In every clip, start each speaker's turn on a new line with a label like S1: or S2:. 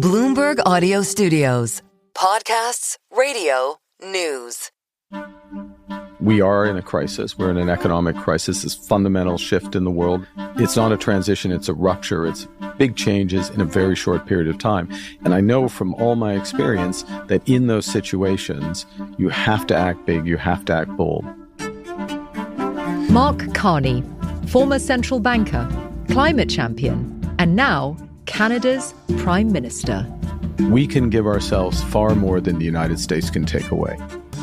S1: Bloomberg Audio Studios. Podcasts, radio, news.
S2: We are in a crisis. We're in an economic crisis, this fundamental shift in the world. It's not a transition, it's a rupture. It's big changes in a very short period of time. And I know from all my experience that in those situations, you have to act big, you have to act bold.
S3: Mark Carney, former central banker, climate champion, and now Canada's Prime Minister.
S2: We can give ourselves far more than the United States can take away.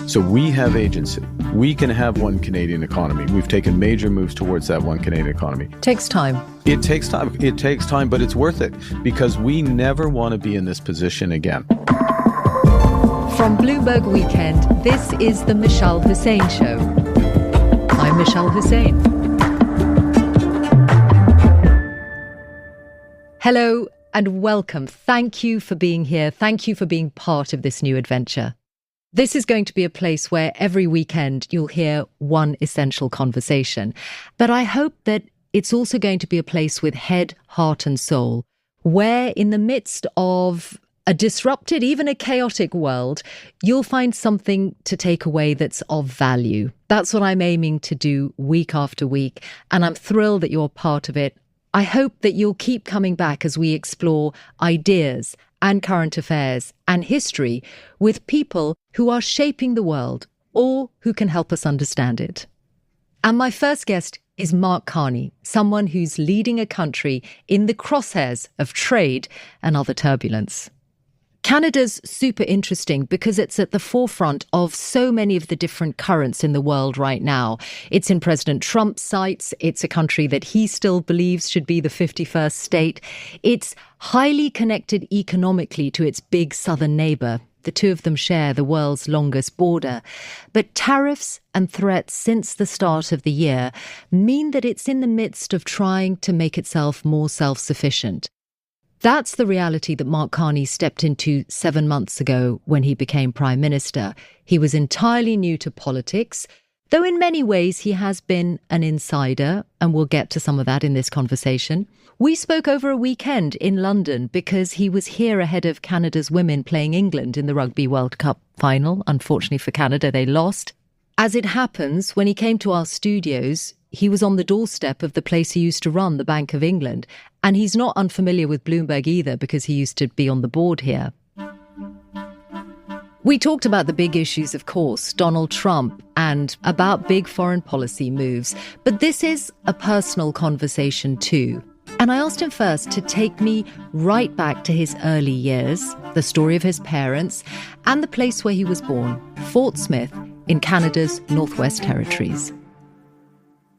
S2: So we have agency. We can have one Canadian economy. We've taken major moves towards that one Canadian economy.
S3: Takes time.
S2: It takes time. It takes time, but it's worth it because we never want to be in this position again.
S3: From Bloomberg Weekend, this is the Mishal Husain Show. I'm Mishal Husain. Hello and welcome. Thank you for being here. Thank you for being part of this new adventure. This is going to be a place where every weekend you'll hear one essential conversation. But I hope that it's also going to be a place with head, heart and soul, where in the midst of a disrupted, even a chaotic world, you'll find something to take away that's of value. That's what I'm aiming to do week after week. And I'm thrilled that you're part of it. I hope that you'll keep coming back as we explore ideas and current affairs and history with people who are shaping the world or who can help us understand it. And my first guest is Mark Carney, someone who's leading a country in the crosshairs of trade and other turbulence. Canada's super interesting because it's at the forefront of so many of the different currents in the world right now. It's in President Trump's sights. It's a country that he still believes should be the 51st state. It's highly connected economically to its big southern neighbour. The two of them share the world's longest border. But tariffs and threats since the start of the year mean that it's in the midst of trying to make itself more self-sufficient. That's the reality that Mark Carney stepped into 7 months ago when he became Prime Minister. He was entirely new to politics, though in many ways he has been an insider, and we'll get to some of that in this conversation. We spoke over a weekend in London because he was here ahead of Canada's women playing England in the Rugby World Cup final. Unfortunately for Canada, they lost. As it happens, when he came to our studios, he was on the doorstep of the place he used to run, the Bank of England. And he's not unfamiliar with Bloomberg either because he used to be on the board here. We talked about the big issues, of course, Donald Trump, and about big foreign policy moves. But this is a personal conversation too. And I asked him first to take me right back to his early years, the story of his parents, and the place where he was born, Fort Smith, in Canada's Northwest Territories.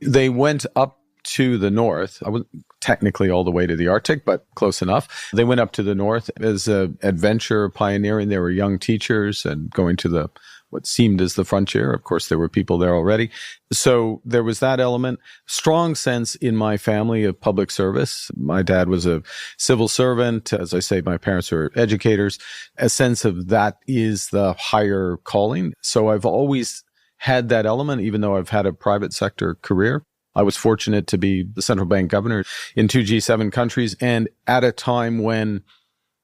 S2: They went up to the north. I wasn't technically all the way to the Arctic, but close enough. They went up to the north as an adventure pioneering. They were young teachers and going to what seemed as the frontier. Of course, there were people there already. So there was that element. Strong sense in my family of public service. My dad was a civil servant. As I say, my parents were educators. A sense of that is the higher calling. So I've always had that element, even though I've had a private sector career. I was fortunate to be the central bank governor in 2 G7 countries, and at a time when,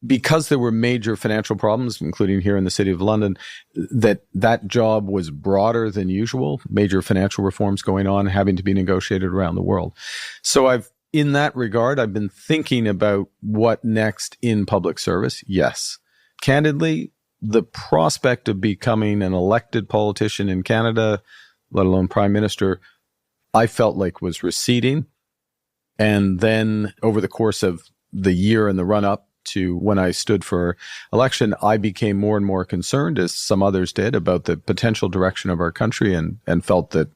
S2: because there were major financial problems, including here in the city of London, that job was broader than usual, major financial reforms going on, having to be negotiated around the world. So in that regard, I've been thinking about what next in public service. Yes. Candidly, the prospect of becoming an elected politician in Canada, let alone prime minister, I felt like was receding. And then over the course of the year and the run up to when I stood for election, I became more and more concerned, as some others did, about the potential direction of our country and felt that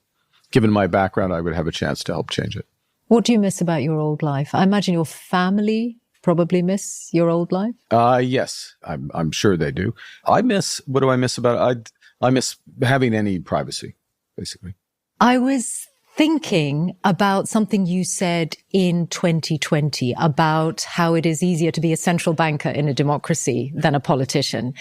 S2: given my background, I would have a chance to help change it.
S3: What do you miss about your old life? I imagine your family probably miss your old life?
S2: Yes, I'm sure they do. What do I miss about it? I miss having any privacy, basically.
S3: I was thinking about something you said in 2020 about how it is easier to be a central banker in a democracy than a politician.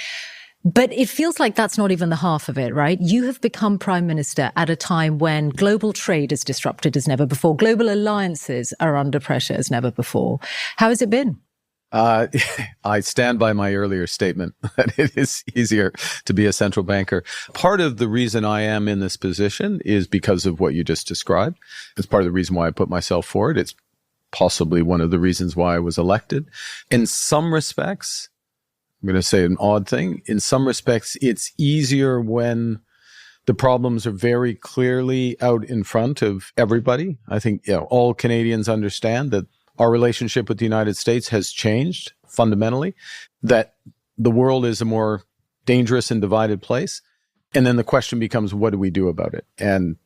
S3: But it feels like that's not even the half of it, right? You have become Prime Minister at a time when global trade is disrupted as never before. Global alliances are under pressure as never before. How has it been?
S2: I stand by my earlier statement that it is easier to be a central banker. Part of the reason I am in this position is because of what you just described. It's part of the reason why I put myself forward. It's possibly one of the reasons why I was elected. In some respects, I'm going to say an odd thing. In some respects, it's easier when the problems are very clearly out in front of everybody. I think all Canadians understand that our relationship with the United States has changed fundamentally, that the world is a more dangerous and divided place. And then the question becomes, what do we do about it? And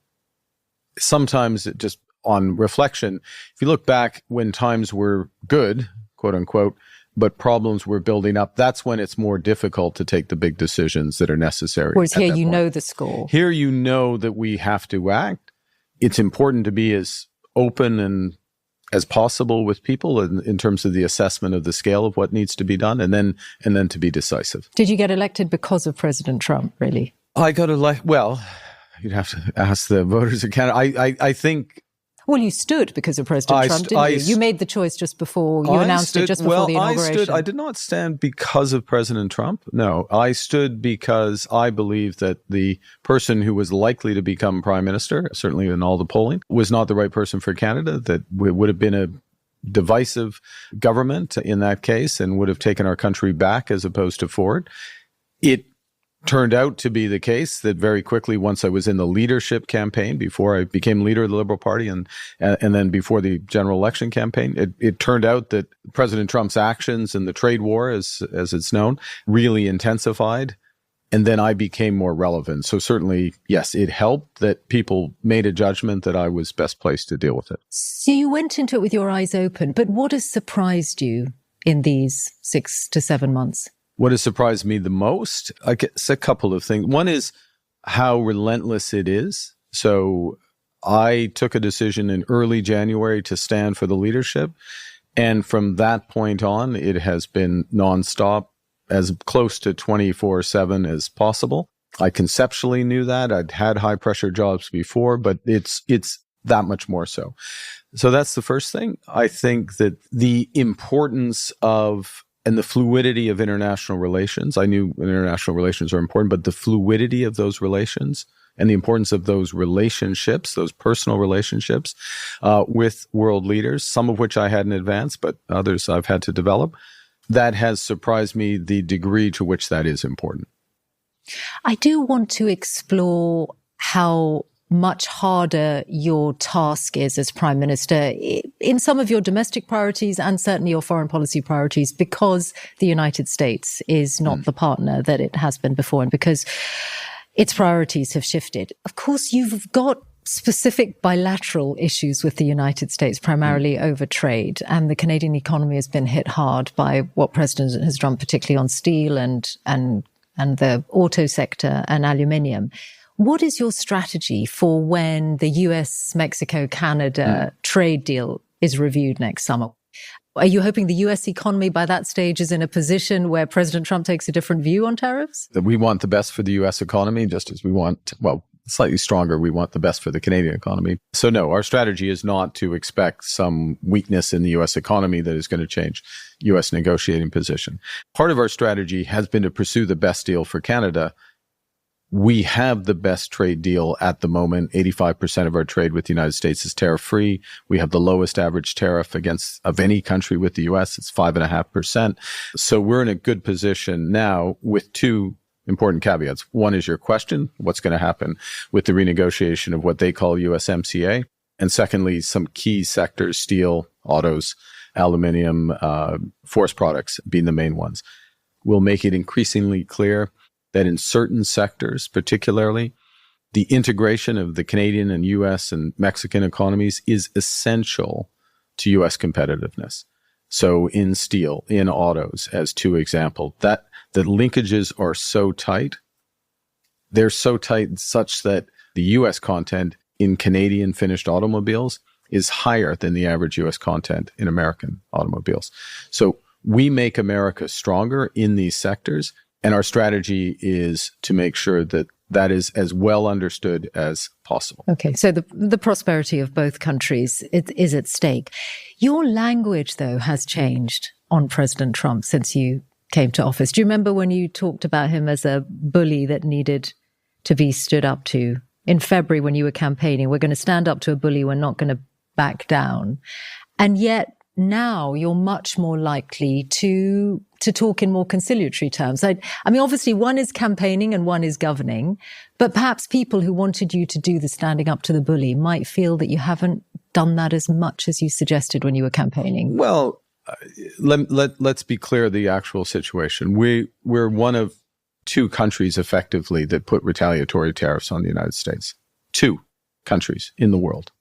S2: sometimes it just on reflection, if you look back when times were good, quote unquote, but problems were building up, that's when it's more difficult to take the big decisions that are necessary.
S3: Whereas here you know the score.
S2: Here you know that we have to act. It's important to be as open and as possible with people in terms of the assessment of the scale of what needs to be done, and then to be decisive.
S3: Did you get elected because of President Trump, really?
S2: I got elected. Well, you'd have to ask the voters of Canada. I think.
S3: Well, you stood because of President Trump, didn't you? You made the choice just before, you announced it just before the inauguration.
S2: I did not stand because of President Trump. No, I stood because I believe that the person who was likely to become Prime Minister, certainly in all the polling, was not the right person for Canada, that would have been a divisive government in that case and would have taken our country back as opposed to forward. It turned out to be the case that very quickly, once I was in the leadership campaign, before I became leader of the Liberal Party and then before the general election campaign, it turned out that President Trump's actions and the trade war, as it's known, really intensified. And then I became more relevant. So certainly, yes, it helped that people made a judgment that I was best placed to deal with it.
S3: So you went into it with your eyes open, but what has surprised you in these 6 to 7 months?
S2: What has surprised me the most? I guess a couple of things. One is how relentless it is. So I took a decision in early January to stand for the leadership. And from that point on, it has been nonstop, as close to 24/7 as possible. I conceptually knew that. I'd had high pressure jobs before, but it's that much more so. So that's the first thing. I think that the importance of and the fluidity of international relations. I knew international relations are important, but the fluidity of those relations and the importance of those relationships, those personal relationships with world leaders, some of which I had in advance, but others I've had to develop, that has surprised me the degree to which that is important.
S3: I do want to explore how much harder your task is as Prime Minister in some of your domestic priorities and certainly your foreign policy priorities, because the United States is not the partner that it has been before and because its priorities have shifted. Of course, you've got specific bilateral issues with the United States, primarily over trade, and the Canadian economy has been hit hard by what President has done, particularly on steel and the auto sector and aluminium. What is your strategy for when the US, Mexico, Canada trade deal is reviewed next summer? Are you hoping the US economy by that stage is in a position where President Trump takes a different view on tariffs?
S2: That we want the best for the US economy, just as we want, well, slightly stronger, we want the best for the Canadian economy. So no, our strategy is not to expect some weakness in the US economy that is going to change US negotiating position. Part of our strategy has been to pursue the best deal for Canada. We have the best trade deal at the moment. 85% of our trade with the United States is tariff-free. We have the lowest average tariff of any country with the U.S. It's 5.5%. So we're in a good position now with two important caveats. One is your question, what's going to happen with the renegotiation of what they call USMCA? And secondly, some key sectors, steel, autos, aluminium, forest products being the main ones. We'll make it increasingly clear that in certain sectors, particularly, the integration of the Canadian and U.S. and Mexican economies is essential to U.S. competitiveness. So in steel, in autos, as two examples, that the linkages are so tight. They're so tight such that the U.S. content in Canadian finished automobiles is higher than the average U.S. content in American automobiles. So we make America stronger in these sectors. And our strategy is to make sure that that is as well understood as possible.
S3: Okay, so the prosperity of both countries is at stake. Your language, though, has changed on President Trump since you came to office. Do you remember when you talked about him as a bully that needed to be stood up to? In February, when you were campaigning, we're going to stand up to a bully, we're not going to back down. And yet now you're much more likely to talk in more conciliatory terms. I mean, obviously one is campaigning and one is governing, but perhaps people who wanted you to do the standing up to the bully might feel that you haven't done that as much as you suggested when you were campaigning.
S2: Well, let's be clear the actual situation. We're one of two countries effectively that put retaliatory tariffs on the United States. Two countries in the world.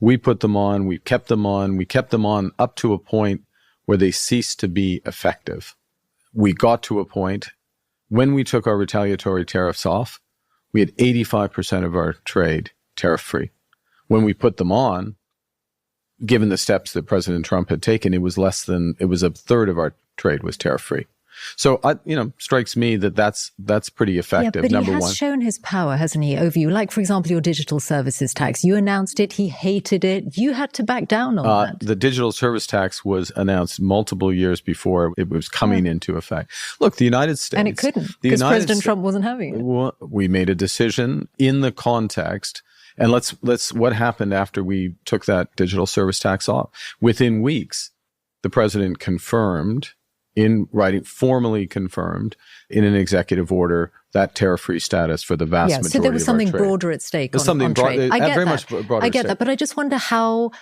S2: We put them on, we kept them on up to a point where they ceased to be effective. We got to a point when we took our retaliatory tariffs off, we had 85% of our trade tariff-free. When we put them on, given the steps that President Trump had taken, it was a third of our trade was tariff-free. So, strikes me that that's pretty effective.
S3: Yeah, but
S2: number
S3: he has
S2: one.
S3: shown his power, hasn't he, over you? Like, for example, your digital services tax. You announced it. He hated it. You had to back down on that.
S2: The digital service tax was announced multiple years before it was coming into effect. Look, the United States.
S3: And it couldn't, because President Trump wasn't having it.
S2: Well, we made a decision in the context. And what happened after we took that digital service tax off? Within weeks, the president confirmed in writing, formally confirmed in an executive order, that tariff-free status for the vast majority of our trade.
S3: So there was something broader at stake on trade. I get that, but I just wonder how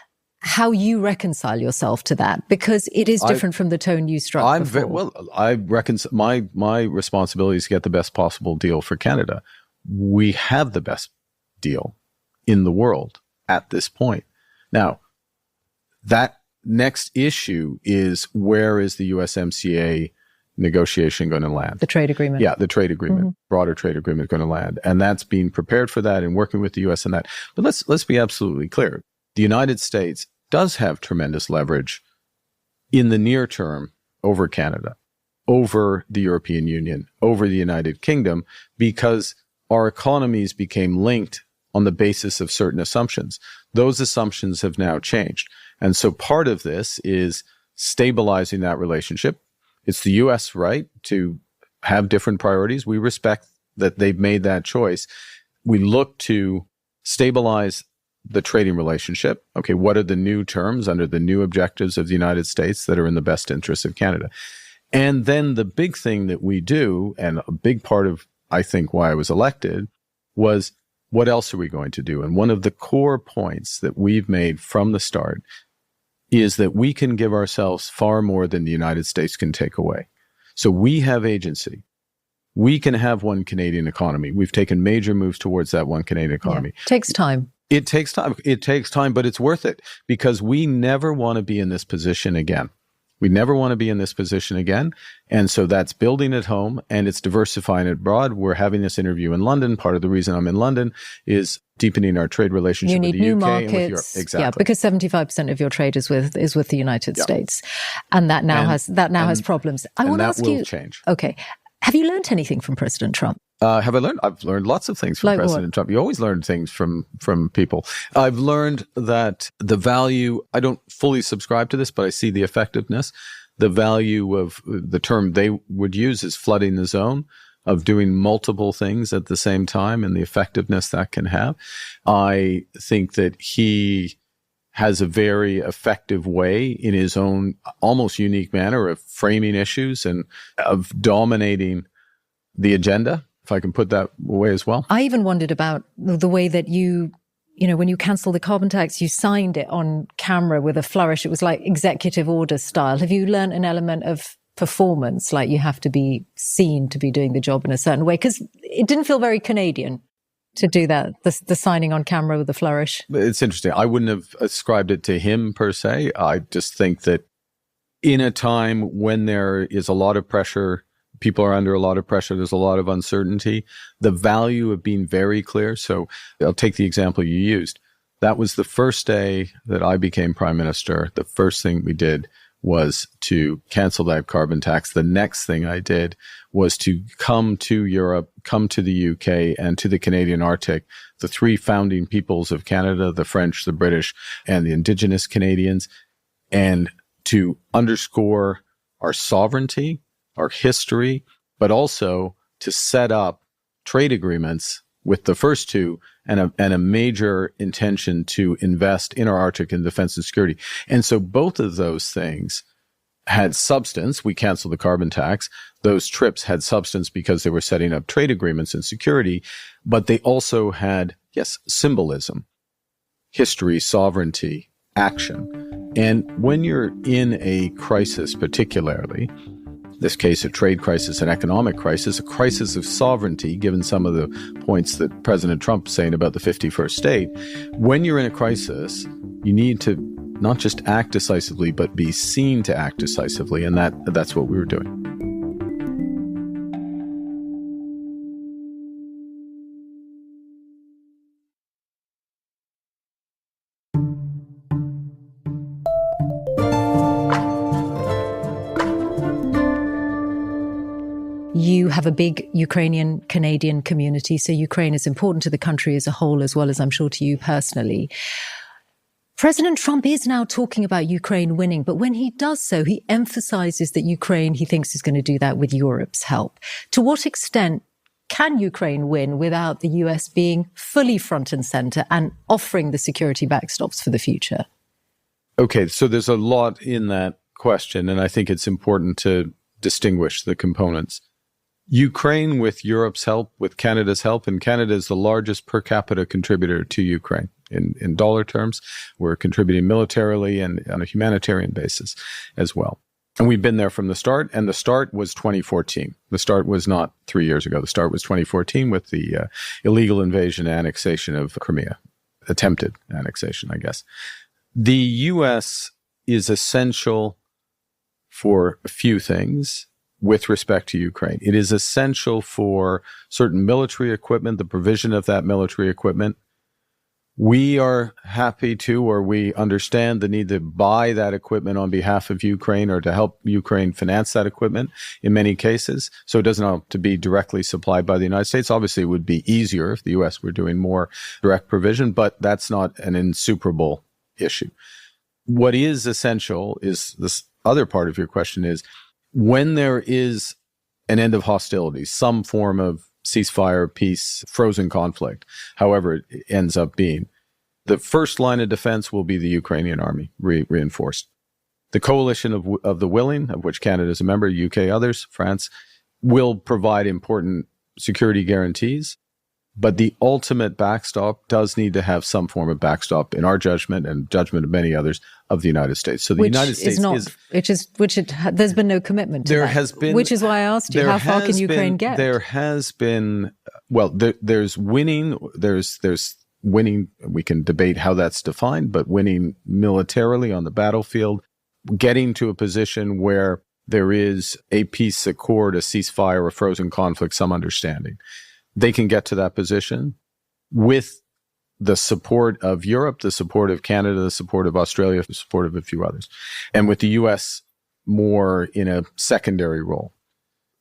S3: you reconcile yourself to that, because it is different from the tone you struck before.
S2: My responsibility is to get the best possible deal for Canada. We have the best deal in the world at this point. Now, that next issue is, where is the USMCA negotiation going to land?
S3: The trade agreement.
S2: Yeah, the trade agreement, broader trade agreement going to land. And that's being prepared for that and working with the US on that. But let's be absolutely clear. The United States does have tremendous leverage in the near term over Canada, over the European Union, over the United Kingdom, because our economies became linked on the basis of certain assumptions. Those assumptions have now changed. And so part of this is stabilizing that relationship. It's the U.S. right to have different priorities. We respect that they've made that choice. We look to stabilize the trading relationship. Okay, what are the new terms under the new objectives of the United States that are in the best interest of Canada? And then the big thing that we do, and a big part of, I think, why I was elected, was what else are we going to do? And one of the core points that we've made from the start is that we can give ourselves far more than the United States can take away. So we have agency. We can have one Canadian economy. We've taken major moves towards that one Canadian economy.
S3: Yeah. Takes time.
S2: It takes time. It takes time, but it's worth it, because we never want to be in this position again. We never want to be in this position again. And so that's building at home, and it's diversifying it abroad. We're having this interview in London. Part of the reason I'm in London is depening our trade relationship with the UK
S3: markets,
S2: and with Europe. Exactly.
S3: Yeah, because 75% of your trade is with the United States. And that now has problems. I want to ask you.
S2: That will change.
S3: Okay. Have you learned anything from President Trump?
S2: Have I learned? I've learned lots of things from President Trump. You always learn things from people. I've learned that the value, I don't fully subscribe to this, but I see the effectiveness. The value of the term they would use is flooding the zone, of doing multiple things at the same time, and the effectiveness that can have. I think that he has a very effective way in his own almost unique manner of framing issues and of dominating the agenda, if I can put that way as well.
S3: I even wondered about the way that when you cancelled the carbon tax, you signed it on camera with a flourish. It was like executive order style. Have you learned an element of performance, like you have to be seen to be doing the job in a certain way? Because it didn't feel very Canadian to do that, the signing on camera with a flourish.
S2: It's interesting. I wouldn't have ascribed it to him per se. I just think that in a time when there is a lot of pressure, people are under a lot of pressure, there's a lot of uncertainty, the value of being very clear. So I'll take the example you used. That was the first day that I became Prime Minister. The first thing we did was to cancel that carbon tax. The next thing I did was to come to Europe, come to the UK, and to the Canadian Arctic, the three founding peoples of Canada, the French, the British, and the Indigenous Canadians, and to underscore our sovereignty, our history, but also to set up trade agreements with the first two and a major intention to invest in our Arctic in defense and security. And so both of those things had substance. We canceled the carbon tax. Those trips had substance because they were setting up trade agreements and security, but they also had, yes, symbolism, history, sovereignty, action. And when you're in a crisis, particularly, this case, a trade crisis, an economic crisis, a crisis of sovereignty, given some of the points that President Trump is saying about the 51st state, when you're in a crisis, you need to not just act decisively, but be seen to act decisively. And that's what we were doing.
S3: You have a big Ukrainian-Canadian community, so Ukraine is important to the country as a whole, as well as I'm sure to you personally. President Trump is now talking about Ukraine winning, but when he does so, he emphasizes that Ukraine, he thinks, is going to do that with Europe's help. To what extent can Ukraine win without the US being fully front and center and offering the security backstops for the future?
S2: Okay, so there's a lot in that question, and I think it's important to distinguish the components. Ukraine, with Europe's help, with Canada's help, and Canada is the largest per capita contributor to Ukraine. In dollar terms, we're contributing militarily and on a humanitarian basis as well. And we've been there from the start, and the start was 2014. The start was not 3 years ago. The start was 2014 with the illegal invasion and annexation of Crimea, attempted annexation, I guess. The U.S. is essential for a few things with respect to Ukraine. It is essential for certain military equipment, the provision of that military equipment. We are happy to, or we understand the need to buy that equipment on behalf of Ukraine or to help Ukraine finance that equipment in many cases. So it doesn't have to be directly supplied by the United States. Obviously, it would be easier if the U.S. were doing more direct provision, but that's not an insuperable issue. What is essential is this other part of your question is when there is an end of hostilities, some form of ceasefire, peace, frozen conflict, however it ends up being, the first line of defense will be the Ukrainian army reinforced. The coalition of the willing, of which Canada is a member, UK, others, France, will provide important security guarantees. But the ultimate backstop does need to have some form of backstop, in our judgment and judgment of many others, of the United States. So the United States
S3: there's been no commitment to that.
S2: Has been,
S3: which is why I asked you, how far can Ukraine get?
S2: There has been, well, there's winning, there's winning, we can debate how that's defined, but winning militarily on the battlefield, getting to a position where there is a peace accord, a ceasefire, a frozen conflict, some understanding. They can get to that position with the support of Europe, the support of Canada, the support of Australia, the support of a few others, and with the U.S. more in a secondary role.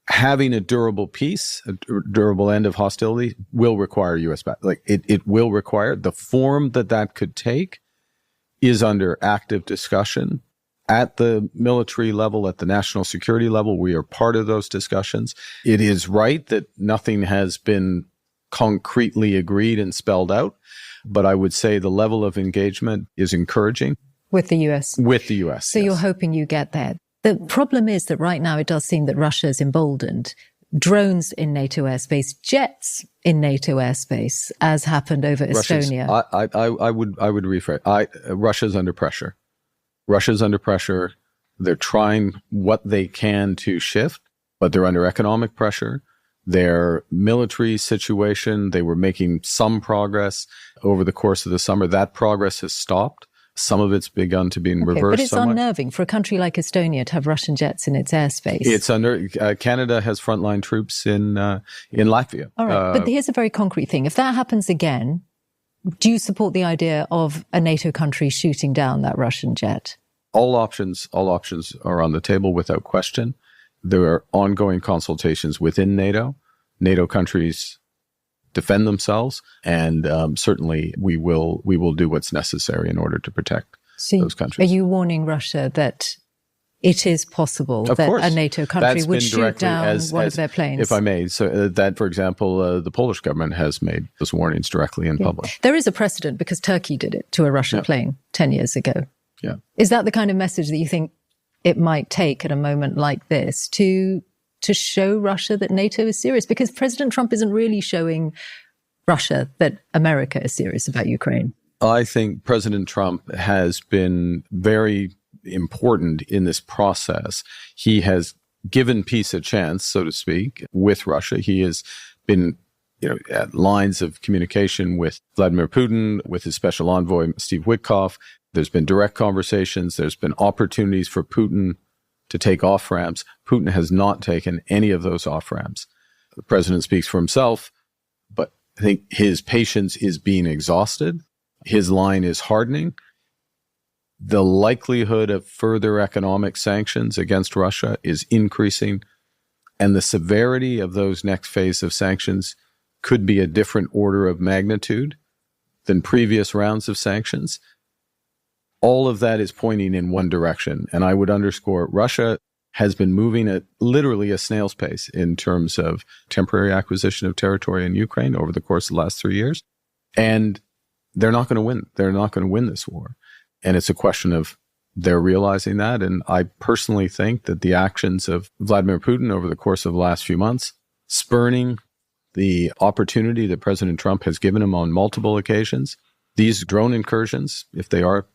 S2: Having a durable peace, a durable end of hostility will require U.S. It will require. The form that could take is under active discussion. At the military level, at the national security level, we are part of those discussions. It is right that nothing has been concretely agreed and spelled out, but I would say the level of engagement is encouraging.
S3: With the US?
S2: With the US,
S3: So yes. You're hoping you get there. The problem is that right now it does seem that Russia is emboldened. Drones in NATO airspace, jets in NATO airspace, as happened over Estonia.
S2: I would rephrase. Russia's under pressure. Russia's under pressure. They're trying what they can to shift, but they're under economic pressure. Their military situation, they were making some progress over the course of the summer. That progress has stopped. Some of it's begun to be reversed.
S3: But it's
S2: somewhat.
S3: unnerving for a country like Estonia to have Russian jets in its airspace.
S2: It's under Canada has frontline troops in Latvia.
S3: All right, but here's a very concrete thing. If that happens again, do you support the idea of a NATO country shooting down that Russian jet?
S2: All options are on the table without question. There are ongoing consultations within NATO. NATO countries defend themselves, and certainly we will do what's necessary in order to protect those countries.
S3: Are you warning Russia that it is possible that a NATO country would shoot down one of their planes.
S2: If I may, so that, for example, the Polish government has made those warnings directly in public.
S3: There is a precedent because Turkey did it to a Russian plane 10 years ago.
S2: Yeah.
S3: Is that the kind of message that you think it might take at a moment like this to show Russia that NATO is serious? Because President Trump isn't really showing Russia that America is serious about Ukraine.
S2: I think President Trump has been very important in this process. He has given peace a chance, so to speak, with Russia. He has been at lines of communication with Vladimir Putin, with his special envoy, Steve Witkoff. There's been direct conversations. There's been opportunities for Putin to take off-ramps. Putin has not taken any of those off-ramps. The president speaks for himself, but I think his patience is being exhausted. His line is hardening. The likelihood of further economic sanctions against Russia is increasing, and the severity of those next phase of sanctions could be a different order of magnitude than previous rounds of sanctions. All of that is pointing in one direction, and I would underscore Russia has been moving at literally a snail's pace in terms of temporary acquisition of territory in Ukraine over the course of the last 3 years, and they're not going to win. They're not going to win this war. And it's a question of they're realizing that. And I personally think that the actions of Vladimir Putin over the course of the last few months, spurning the opportunity that President Trump has given him on multiple occasions, these drone incursions, if they are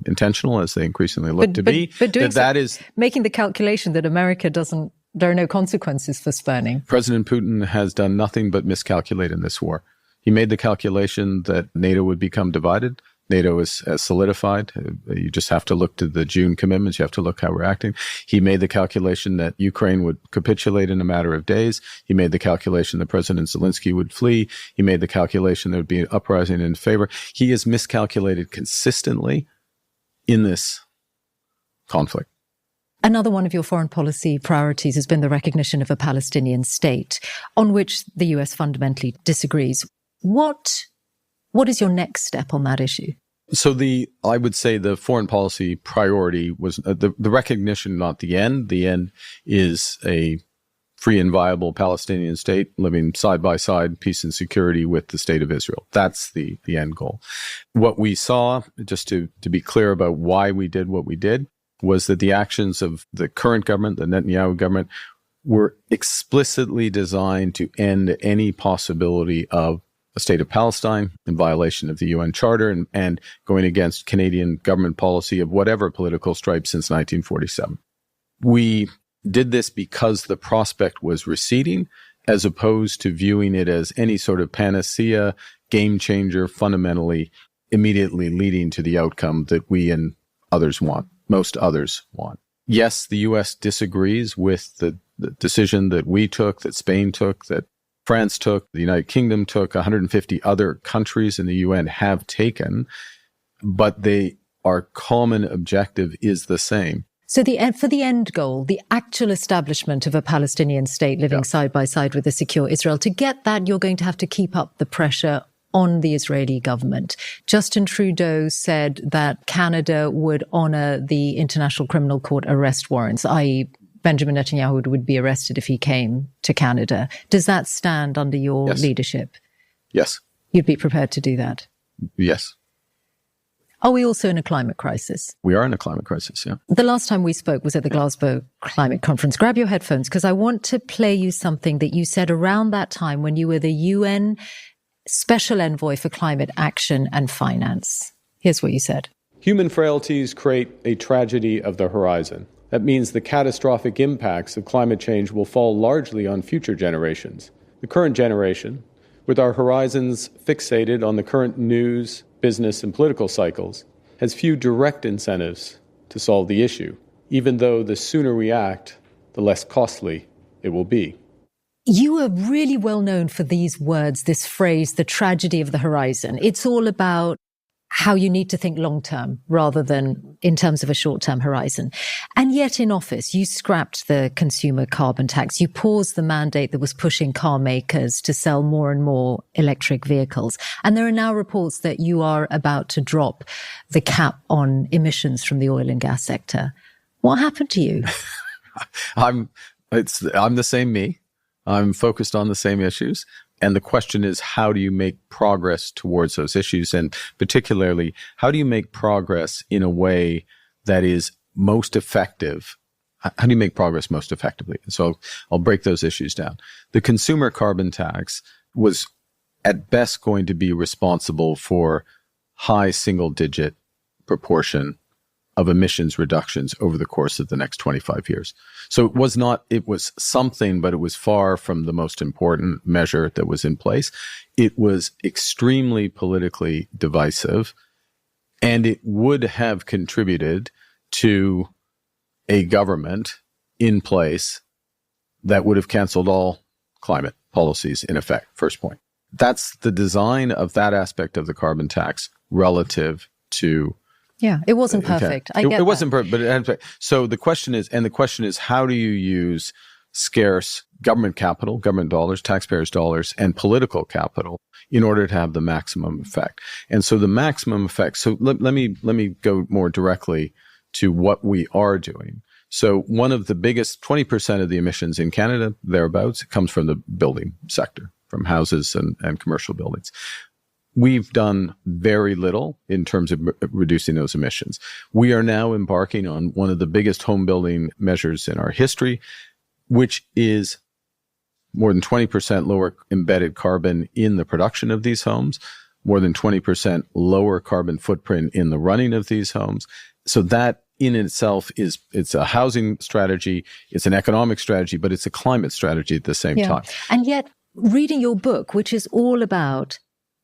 S2: intentional, as they increasingly look to be,
S3: but doing
S2: that is
S3: making the calculation that America doesn't, there are no consequences for spurning.
S2: President Putin has done nothing but miscalculate in this war. He made the calculation that NATO would become divided. NATO is solidified. You just have to look to the June commitments. You have to look how we're acting. He made the calculation that Ukraine would capitulate in a matter of days. He made the calculation that President Zelensky would flee. He made the calculation there would be an uprising in favor. He has miscalculated consistently in this conflict.
S3: Another one of your foreign policy priorities has been the recognition of a Palestinian state, on which the US fundamentally disagrees. What is your next step on that issue?
S2: So I would say the foreign policy priority was the recognition, not the end. The end is a free and viable Palestinian state living side by side, peace and security with the state of Israel. That's the end goal. What we saw, just to be clear about why we did what we did, was that the actions of the current government, the Netanyahu government, were explicitly designed to end any possibility of a state of Palestine in violation of the UN Charter and going against Canadian government policy of whatever political stripe since 1947. We did this because the prospect was receding, as opposed to viewing it as any sort of panacea, game changer, fundamentally, immediately leading to the outcome that we and others want, most others want. Yes, the U.S. disagrees with the decision that we took, that Spain took, that France took, the United Kingdom took, 150 other countries in the UN have taken, but our common objective is the same.
S3: So for the end goal, the actual establishment of a Palestinian state living side by side with a secure Israel, to get that, you're going to have to keep up the pressure on the Israeli government. Justin Trudeau said that Canada would honor the International Criminal Court arrest warrants, i.e., Benjamin Netanyahu would be arrested if he came to Canada. Does that stand under your leadership?
S2: Yes.
S3: You'd be prepared to do that?
S2: Yes.
S3: Are we also in a climate crisis?
S2: We are in a climate crisis, yeah.
S3: The last time we spoke was at the Glasgow Climate Conference. Grab your headphones, because I want to play you something that you said around that time when you were the UN Special Envoy for Climate Action and Finance. Here's what you said.
S4: Human frailties create a tragedy of the horizon. That means the catastrophic impacts of climate change will fall largely on future generations. The current generation, with our horizons fixated on the current news, business, and political cycles, has few direct incentives to solve the issue, even though the sooner we act, the less costly it will be.
S3: You are really well known for these words, this phrase, the tragedy of the horizon. It's all about how you need to think long-term rather than in terms of a short-term horizon. And yet in office, you scrapped the consumer carbon tax. You paused the mandate that was pushing car makers to sell more and more electric vehicles. And there are now reports that you are about to drop the cap on emissions from the oil and gas sector. What happened to you?
S2: I'm the same me. I'm focused on the same issues. And the question is, how do you make progress towards those issues? And particularly, how do you make progress in a way that is most effective? How do you make progress most effectively? So I'll break those issues down. The consumer carbon tax was at best going to be responsible for high single-digit proportion of emissions reductions over the course of the next 25 years. So it was something, but it was far from the most important measure that was in place. It was extremely politically divisive, and it would have contributed to a government in place that would have canceled all climate policies in effect. First point. That's the design of that aspect of the carbon tax relative to.
S3: Yeah, it wasn't perfect.
S2: It wasn't perfect, but it had. So the question is, how do you use scarce government capital, government dollars, taxpayers' dollars, and political capital in order to have the maximum effect? And so the maximum effect. So let me go more directly to what we are doing. So one of the biggest, 20% of the emissions in Canada, thereabouts, comes from the building sector, from houses and commercial buildings. We've done very little in terms of reducing those emissions. We are now embarking on one of the biggest home building measures in our history, which is more than 20% lower embedded carbon in the production of these homes, more than 20% lower carbon footprint in the running of these homes. So that in itself it's a housing strategy, it's an economic strategy, but it's a climate strategy at the same time.
S3: And yet, reading your book, which is all about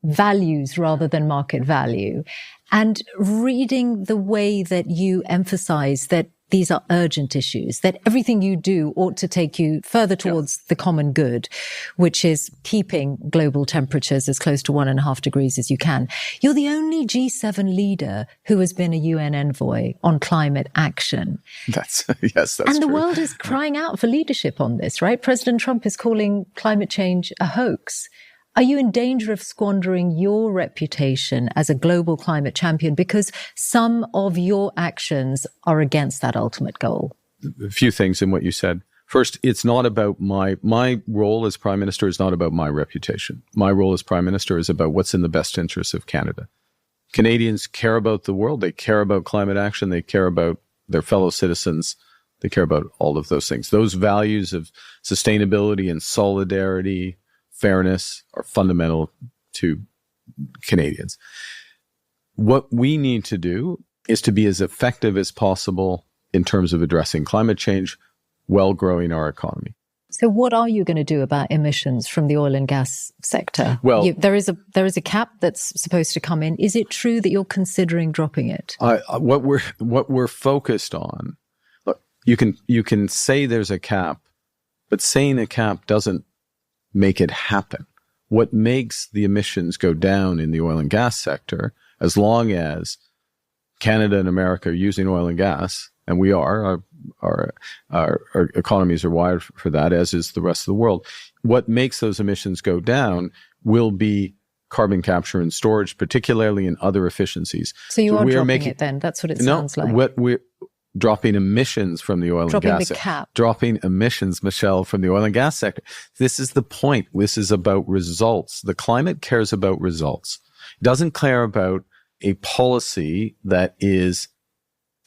S3: values rather than market value, and reading the way that you emphasize that these are urgent issues, that everything you do ought to take you further towards the common good, which is keeping global temperatures as close to 1.5 degrees as you can. You're the only G7 leader who has been a UN envoy on climate action.
S2: That's
S3: And the
S2: true.
S3: world is crying out for leadership on this, right? President Trump is calling climate change a hoax. Are you in danger of squandering your reputation as a global climate champion because some of your actions are against that ultimate goal?
S2: A few things in what you said. First, it's not about my role as Prime Minister is not about my reputation. My role as Prime Minister is about what's in the best interest of Canada. Canadians care about the world. They care about climate action. They care about their fellow citizens. They care about all of those things. Those values of sustainability and solidarity, fairness are fundamental to Canadians. What we need to do is to be as effective as possible in terms of addressing climate change while growing our economy.
S3: So what are you going to do about emissions from the oil and gas sector?
S2: Well,
S3: there is a cap that's supposed to come in. Is it true that you're considering dropping it?
S2: What we're focused on, look, you can say there's a cap, but saying a cap doesn't make it happen. What makes the emissions go down in the oil and gas sector, as long as Canada and America are using oil and gas, and we are, our economies are wired for that, as is the rest of the world. What makes those emissions go down will be carbon capture and storage, particularly in other efficiencies.
S3: So you are dropping it then? That's what it sounds like.
S2: What we're dropping emissions from the oil and gas sector.
S3: Dropping the cap.
S2: Dropping emissions, Mishal, from the oil and gas sector. This is the point. This is about results. The climate cares about results. It doesn't care about a policy that is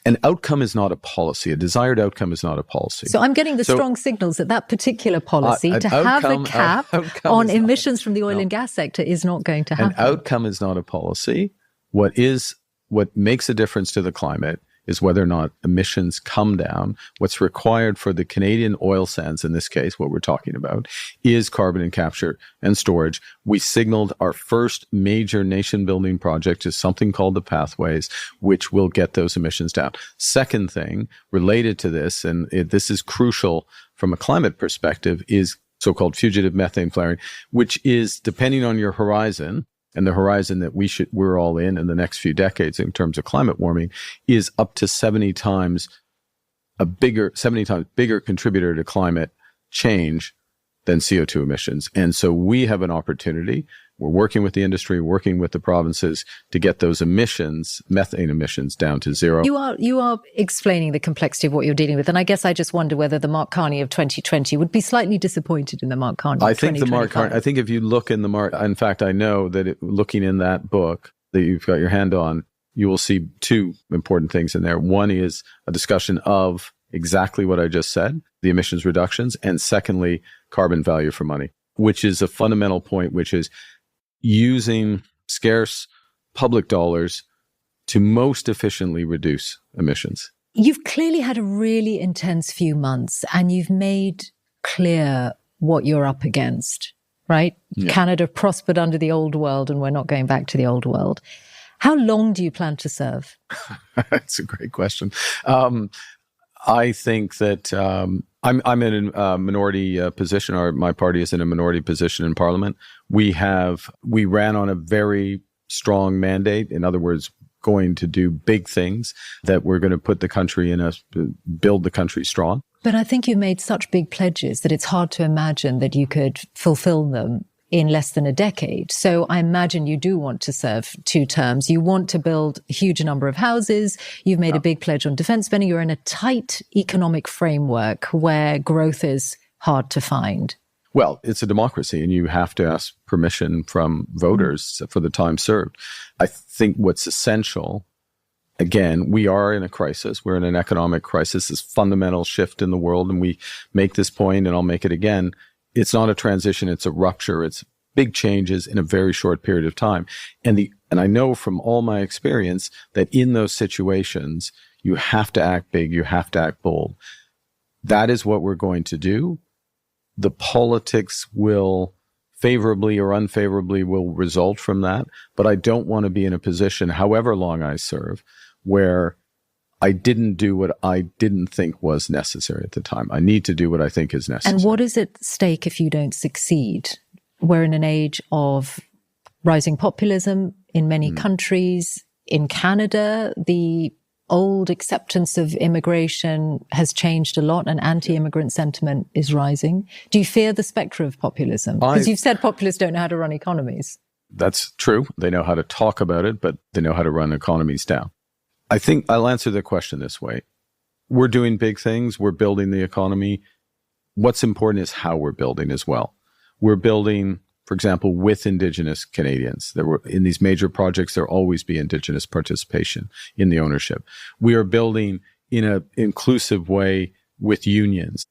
S2: an outcome is not a policy. A desired outcome is not a policy.
S3: So I'm getting the strong signals that particular policy to have a cap on emissions from the oil and gas sector is not going to happen.
S2: An outcome is not a policy. What makes a difference to the climate is whether or not emissions come down. What's required for the Canadian oil sands, in this case, what we're talking about, is carbon capture and storage. We signaled our first major nation-building project is something called the Pathways, which will get those emissions down. Second thing related to this, and this is crucial from a climate perspective, is so-called fugitive methane flaring, which is, depending on your horizon, and the horizon that we're all in the next few decades in terms of climate warming, is up to 70 times bigger contributor to climate change than CO2 emissions. And so we have an opportunity. We're working with the industry, working with the provinces to get those emissions, methane emissions, down to zero.
S3: You are explaining the complexity of what you're dealing with. And I guess I just wonder whether the Mark Carney of 2020 would be slightly disappointed in the Mark Carney of 2025.
S2: I think if you look in in fact, I know that looking in that book that you've got your hand on, you will see two important things in there. One is a discussion of exactly what I just said, the emissions reductions, and secondly, carbon value for money, which is a fundamental point, which is using scarce public dollars to most efficiently reduce emissions.
S3: You've clearly had a really intense few months, and you've made clear what you're up against, right? Yeah. Canada prospered under the old world, and we're not going back to the old world. How long do you plan to serve?
S2: That's a great question. I think that I'm in a minority position, or my party is in a minority position in Parliament. We ran on a very strong mandate. In other words, going to do big things that we're going to put the country build the country strong.
S3: But I think you made such big pledges that it's hard to imagine that you could fulfill them in less than a decade. So I imagine you do want to serve 2 terms. You want to build a huge number of houses. You've made a big pledge on defense spending. You're in a tight economic framework where growth is hard to find.
S2: Well, it's a democracy, and you have to ask permission from voters for the time served. I think what's essential, again, we are in a crisis. We're in an economic crisis, this fundamental shift in the world, and we make this point, and I'll make it again. It's not a transition, it's a rupture. It's big changes in a very short period of time. And I know from all my experience that in those situations, you have to act big, you have to act bold. That is what we're going to do. The politics will favorably or unfavorably will result from that. But I don't want to be in a position, however long I serve, where I didn't do what I didn't think was necessary at the time. I need to do what I think is necessary.
S3: And what is at stake if you don't succeed? We're in an age of rising populism in many countries. In Canada, the old acceptance of immigration has changed a lot, and anti-immigrant sentiment is rising. Do you fear the spectre of populism? Because you've said populists don't know how to run economies.
S2: That's true. They know how to talk about it, but they know how to run economies down. I think I'll answer the question this way. We're doing big things. We're building the economy. What's important is how we're building as well. We're building, for example, with Indigenous Canadians. In these major projects, there'll always be Indigenous participation in the ownership. We are building in an inclusive way with unions.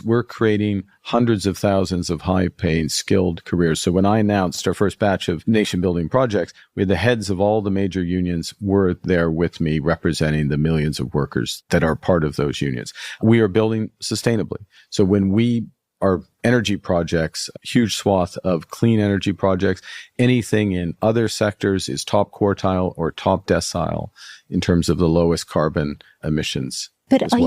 S2: We're creating hundreds of thousands of high-paying, skilled careers. So when I announced our first batch of nation-building projects, we had the heads of all the major unions were there with me representing the millions of workers that are part of those unions. We are building sustainably. So when our energy projects, a huge swath of clean energy projects, anything in other sectors is top quartile or top decile in terms of the lowest carbon emissions.
S3: But are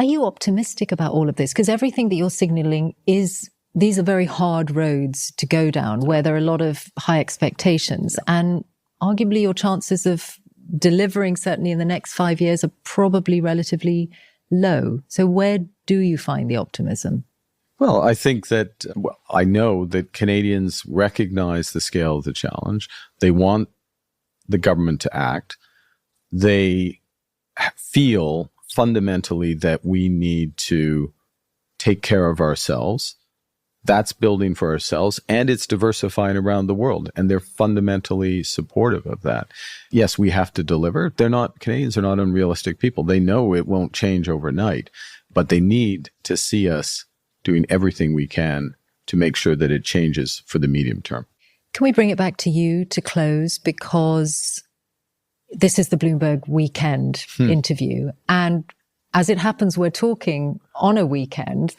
S3: you optimistic about all of this? Because everything that you're signaling these are very hard roads to go down where there are a lot of high expectations, and arguably your chances of delivering certainly in the next 5 years are probably relatively low. So where do you find the optimism?
S2: Well, I think that, I know that Canadians recognize the scale of the challenge. They want the government to act. They feel fundamentally that we need to take care of ourselves. That's building for ourselves, and it's diversifying around the world. And they're fundamentally supportive of that. Yes, we have to deliver. Canadians are not unrealistic people. They know it won't change overnight, but they need to see us doing everything we can to make sure that it changes for the medium term.
S3: Can we bring it back to you to close? Because this is the Bloomberg weekend interview. And as it happens, we're talking on a weekend.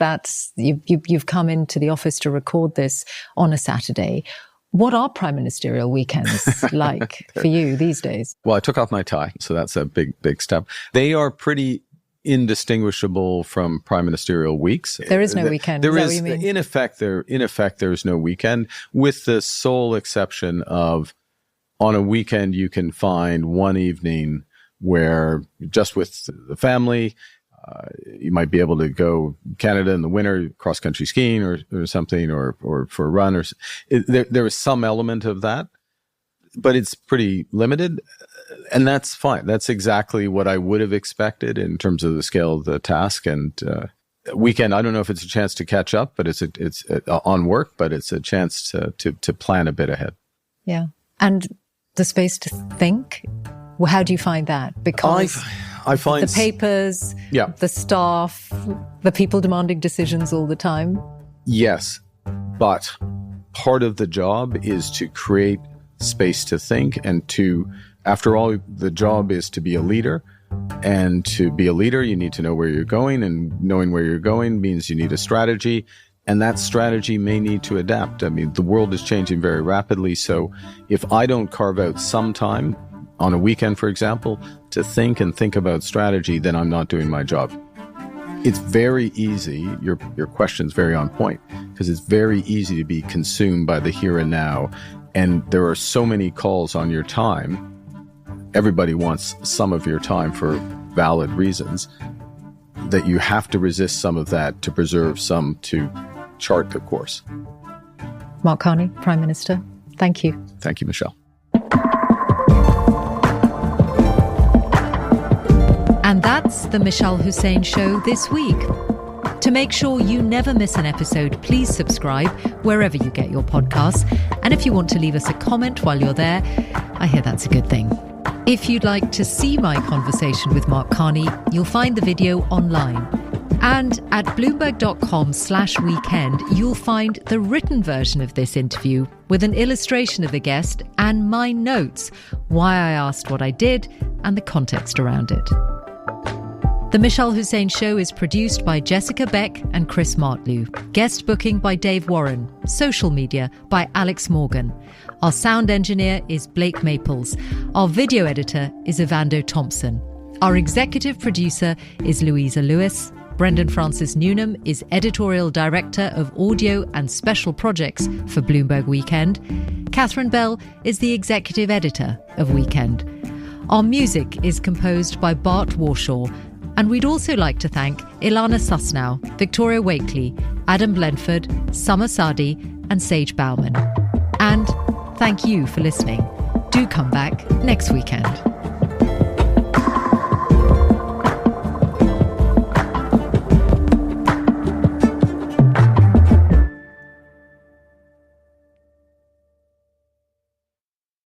S3: You've come into the office to record this on a Saturday. What are prime ministerial weekends like for you these days? Well,
S2: I took off my tie, so that's a big, big step. They are pretty indistinguishable from prime ministerial weeks.
S3: There is no weekend. Is that what you mean?
S2: In effect, there is no weekend, with the sole exception of on a weekend you can find one evening where just with the family, you might be able to go Canada in the winter, cross-country skiing or something, or for a run. There is some element of that, but it's pretty limited. And that's fine. That's exactly what I would have expected in terms of the scale of the task. And weekend, I don't know if it's a chance to catch up, but it's on work, but it's a chance to plan a bit ahead.
S3: Yeah. And the space to think, well, how do you find that? Because I find the papers, the staff, the people demanding decisions all the time.
S2: Yes, but part of the job is to create space to think and to, after all, the job is to be a leader. And to be a leader, you need to know where you're going, and knowing where you're going means you need a strategy. And that strategy may need to adapt. I mean, the world is changing very rapidly. So if I don't carve out some time on a weekend, for example, to think about strategy, then I'm not doing my job. It's very easy. Your question's very on point, because it's very easy to be consumed by the here and now. And there are so many calls on your time. Everybody wants some of your time for valid reasons, that you have to resist some of that to preserve some to chart the course.
S3: Mark Carney, Prime Minister, thank you.
S2: Thank you, Mishal.
S3: And that's the Mishal Husain Show this week. To make sure you never miss an episode, please subscribe wherever you get your podcasts. And if you want to leave us a comment while you're there, I hear that's a good thing. If you'd like to see my conversation with Mark Carney, you'll find the video online. And at bloomberg.com/weekend, you'll find the written version of this interview with an illustration of the guest and my notes, why I asked what I did, and the context around it. The Mishal Husain Show is produced by Jessica Beck and Chris Martlew. Guest booking by Dave Warren. Social media by Alex Morgan. Our sound engineer is Blake Maples. Our video editor is Evando Thompson. Our executive producer is Louisa Lewis. Brendan Francis Newnham is editorial director of audio and special projects for Bloomberg Weekend. Catherine Bell is the executive editor of Weekend. Our music is composed by Bart Warshaw. And we'd also like to thank Ilana Susnow, Victoria Wakely, Adam Blenford, Summer Sadi, and Sage Bauman. And thank you for listening. Do come back next weekend.